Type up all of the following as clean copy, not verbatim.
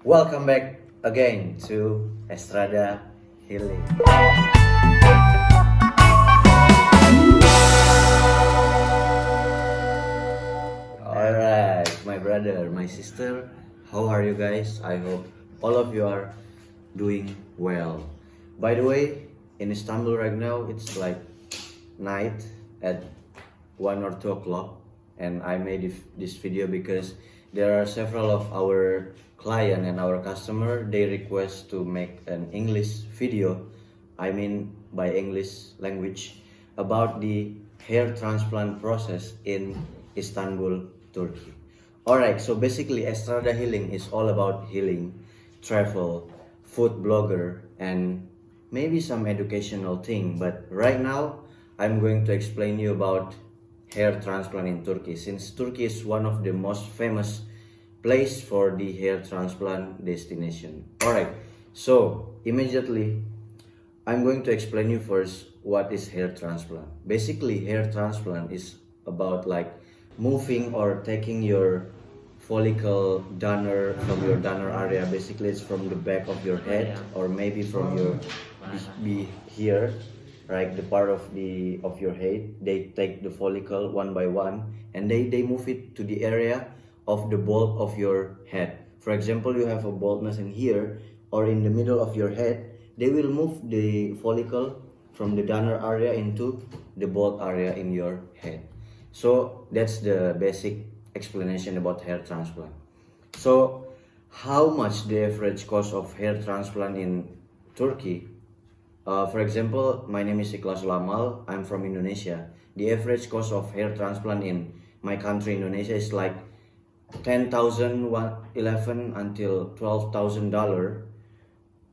Welcome back again to Estrada Healing. Alright, my brother, my sister, how are you guys? I hope all of you are doing well. By the way, in Istanbul right now, it's like night at 1 or 2 o'clock, and I made this video because there are several of our client and our customer, they request to make an English video, I mean by English language, about the hair transplant process in Istanbul, Turkey. Alright, so basically Estrada Healing is all about healing, travel, food blogger, and maybe some educational thing. But right now, I'm going to explain you about hair transplant in Turkey, since Turkey is one of the most famous place for the hair transplant destination. Alright, so immediately I'm going to explain you first what is hair transplant. Basically, hair transplant is about like moving or taking your follicle donor from your donor area. Basically, it's from the back of your head or maybe from your be here, right? The part of your head. They take the follicle one by one and they move it to the area of the bald of your head. For example, you have a baldness in here or in the middle of your head. They will move the follicle from the donor area into the bald area in your head. So that's the basic explanation about hair transplant. So how much the average cost of hair transplant in Turkey? For example, my name is Ikhlas Lamal. I'm from Indonesia. The average cost of hair transplant in my country, Indonesia, is like 10,000, 11 until $12,000.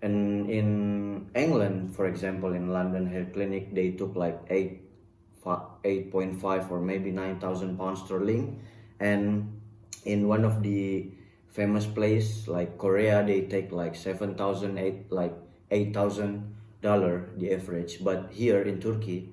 And in England, for example, in London Hair Clinic, they took like 8.5 or maybe 9,000 pounds sterling. And in one of the famous place like Korea, they take like 7,000, $8,000 the average. But here in Turkey,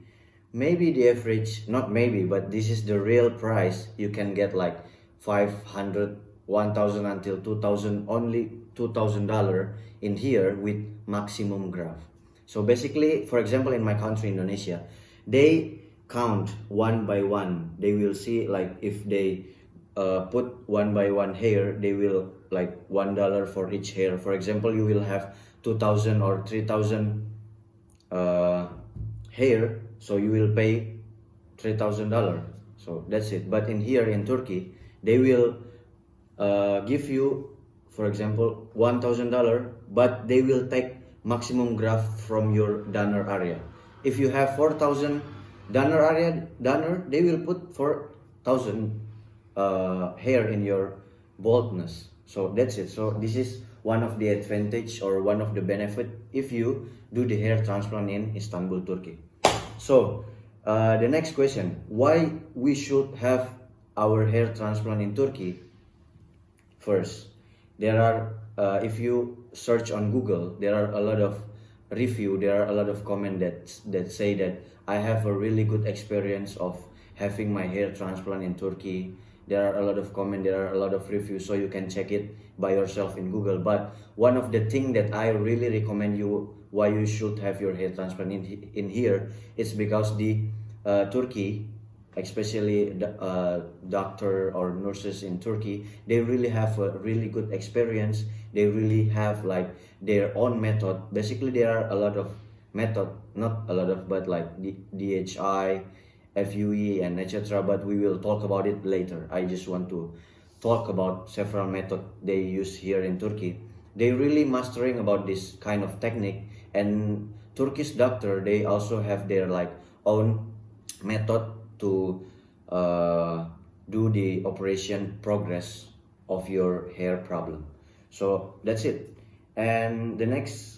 maybe the average, not maybe, but this is the real price. You can get like 500, 1,000 until 2,000, only $2,000 in here with maximum graft. So basically, for example, in my country, Indonesia, they count one by one. They will see like if they put one by one hair, they will like $1 for each hair. For example, you will have 2,000 or 3,000 hair, so you will pay $3,000. So that's it. But in here in Turkey, they will give you, for example, $1,000, but they will take maximum graft from your donor area. If you have 4,000 donor, they will put 4,000 hair in your baldness. So that's it. So this is one of the advantage or one of the benefit if you do the hair transplant in Istanbul, Turkey. So the next question, why we should have our hair transplant in Turkey? First, there are if you search on Google, there are a lot of review, there are a lot of comments that say that I have a really good experience of having my hair transplant in Turkey. There are a lot of comments, there are a lot of reviews, so you can check it by yourself in Google. But one of the things that I really recommend you, why you should have your hair transplant in here, is because the Turkey, especially the doctor or nurses in Turkey, they really have a really good experience. They really have like their own method. Basically, there are a lot of method, not a lot of, but like DHI, FUE, and etc. But we will talk about it later. I just want to talk about several methods they use here in Turkey. They really mastering about this kind of technique, and Turkish doctor, they also have their like own method to do the operation progress of your hair problem. So that's it. And the next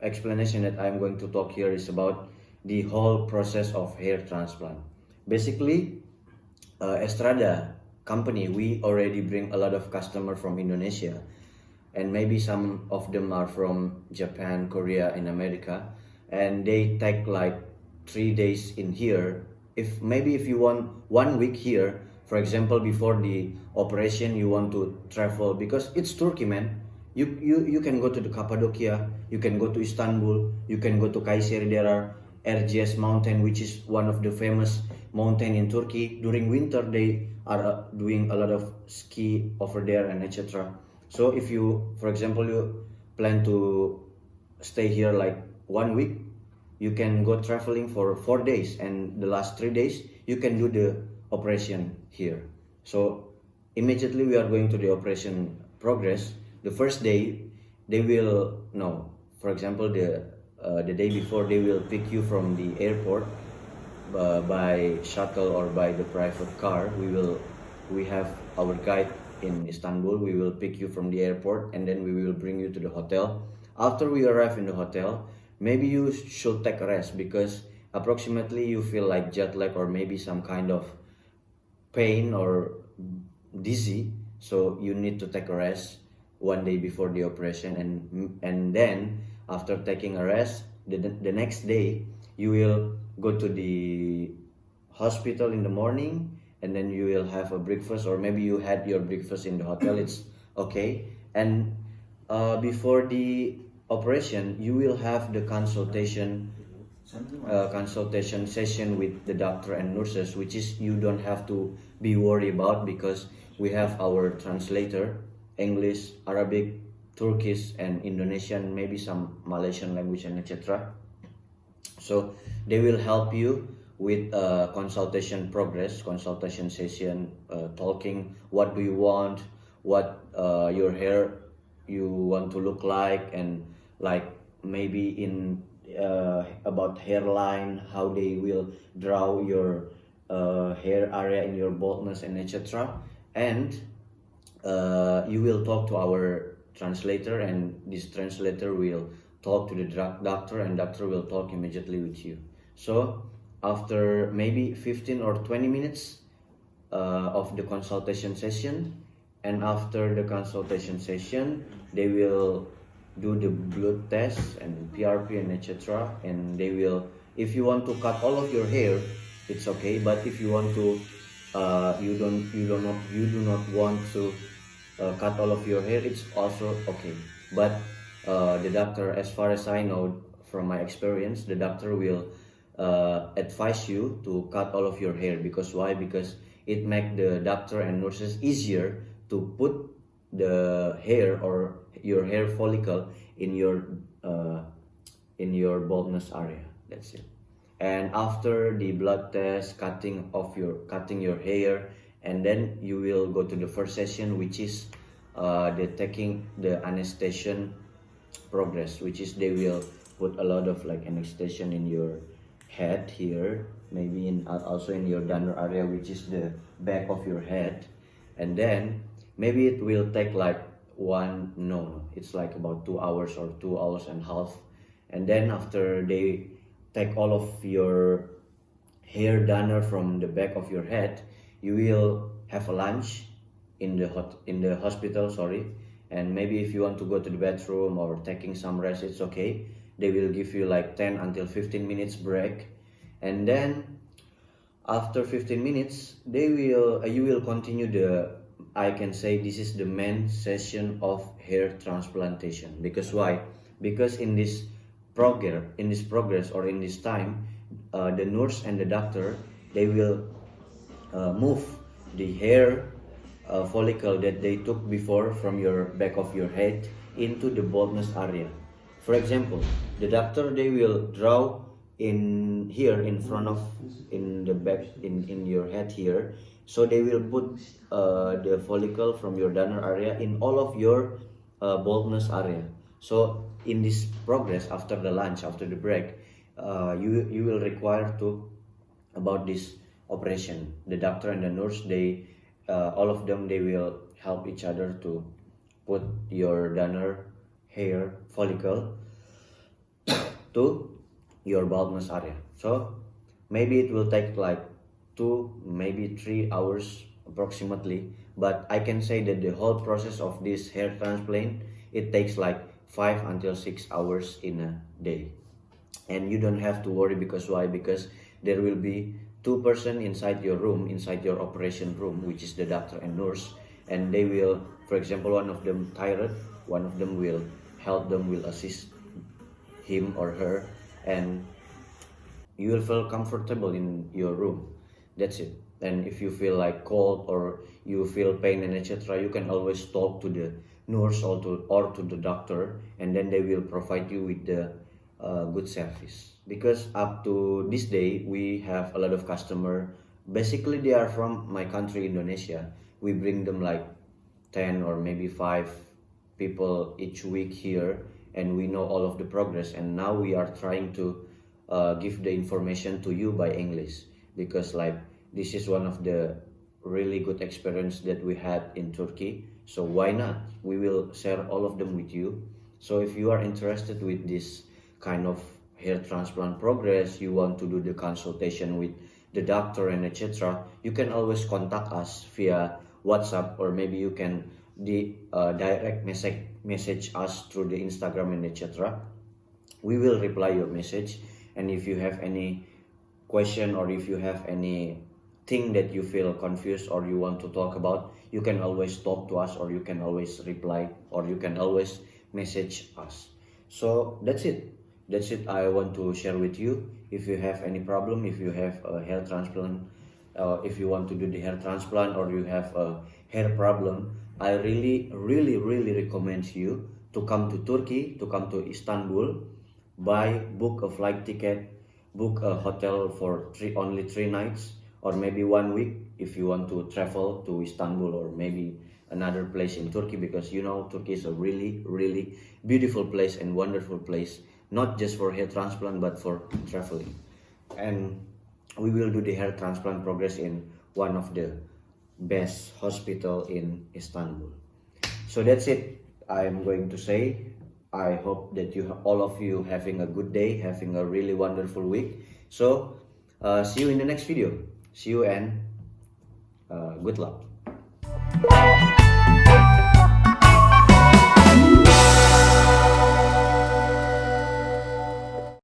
explanation that I'm going to talk here is about the whole process of hair transplant. Basically, Estrada company, we already bring a lot of customer from Indonesia, and maybe some of them are from Japan, Korea, and America, and they take like 3 days in here. If you want 1 week here, for example, before the operation, you want to travel because it's Turkey, man. You can go to the Cappadocia, you can go to Istanbul, you can go to Kayseri. There are Erciyes mountain, which is one of the famous mountain in Turkey. During winter they are doing a lot of ski over there and etc. So if you, for example, you plan to stay here like 1 week, you can go traveling for 4 days, and the last 3 days you can do the operation here. So immediately we are going to the operation progress. The first day they will no, for example, the day before they will pick you from the airport by shuttle or by the private car. We have our guide in Istanbul. We will pick you from the airport and then we will bring you to the hotel. After we arrive in the hotel, maybe you should take a rest, because approximately you feel like jet lag or maybe some kind of pain or dizzy, so you need to take a rest 1 day before the operation, and then after taking a rest, the next day you will go to the hospital in the morning, and then you will have a breakfast, or maybe you had your breakfast in the hotel, it's okay. And before the operation you will have the consultation session with the doctor and nurses, which is you don't have to be worried about, because we have our translator, English, Arabic, Turkish and Indonesian, maybe some Malaysian language and etc. So they will help you with consultation progress, consultation session, talking what do you want, what your hair you want to look like, and like maybe in about hairline, how they will draw your hair area in your baldness and etc. And you will talk to our translator, and this translator will talk to the doctor, and doctor will talk immediately with you. So after maybe 15 or 20 minutes of the consultation session, and after the consultation session they will do the blood test and PRP and etc. And they will, if you want to cut all of your hair, it's okay. But if you want to you do not want to cut all of your hair, it's also okay. But the doctor, as far as I know from my experience, the doctor will advise you to cut all of your hair. Because why? Because it makes the doctor and nurses easier to put the hair or your hair follicle in your baldness area. That's it. And after the blood test, cutting your hair, and then you will go to the first session, which is the taking the anesthesia progress, which is they will put a lot of like anesthesia in your head here, maybe in also in your donor area, which is the back of your head. And then maybe it will take like it's like about 2 hours or 2 hours and a half. And then after they take all of your hair donor from the back of your head, you will have a lunch in the hospital, sorry. And maybe if you want to go to the bathroom or taking some rest, it's okay. They will give you like 10 until 15 minutes break. And then after 15 minutes you will continue I can say this is the main session of hair transplantation. Because why? Because in this progress or in this time, the nurse and the doctor, they will move the hair follicle that they took before from your back of your head into the baldness area. For example, the doctor, they will draw in here in front of in the back in your head here. So they will put the follicle from your donor area in all of your baldness area. So in this progress, after the lunch, after the break, you will require to about this operation. The doctor and the nurse, they all of them, they will help each other to put your donor hair follicle to your baldness area. So maybe it will take like 2, maybe 3 hours approximately, but I can say that the whole process of this hair transplant, it takes like 5 until 6 hours in a day. And you don't have to worry. Because why? Because there will be 2 persons inside your room, inside your operation room, which is the doctor and nurse, and they will, for example, one of them tired, one of them will help them, will assist him or her, and you will feel comfortable in your room. That's it. And if you feel like cold or you feel pain and etc., you can always talk to the nurse or to the doctor, and then they will provide you with the good service. Because up to this day, we have a lot of customer. Basically, they are from my country, Indonesia. We bring them like 10 or maybe 5 people each week here, and we know all of the progress. And now we are trying to give the information to you by English, because like this is one of the really good experience that we had in Turkey. So why not? We will share all of them with you. So if you are interested with this kind of hair transplant progress, you want to do the consultation with the doctor and etc., you can always contact us via WhatsApp, or maybe you can direct message us through the Instagram and etc. We will reply your message, and if you have any question or if you have any thing that you feel confused or you want to talk about, you can always talk to us, or you can always reply, or you can always message us. So that's it. That's it I want to share with you. If you have any problem, if you have a hair transplant, if you want to do the hair transplant, or you have a hair problem, I really recommend you to come to Turkey, to come to Istanbul, book a flight ticket, book a hotel for only 3 nights, or maybe 1 week if you want to travel to Istanbul or maybe another place in Turkey, because you know Turkey is a really beautiful place and wonderful place, not just for hair transplant but for traveling. And we will do the hair transplant progress in one of the best hospital in Istanbul. So that's it. I am going to say, I hope that all of you having a good day, having a really wonderful week. So see you in the next video. See you, and good luck.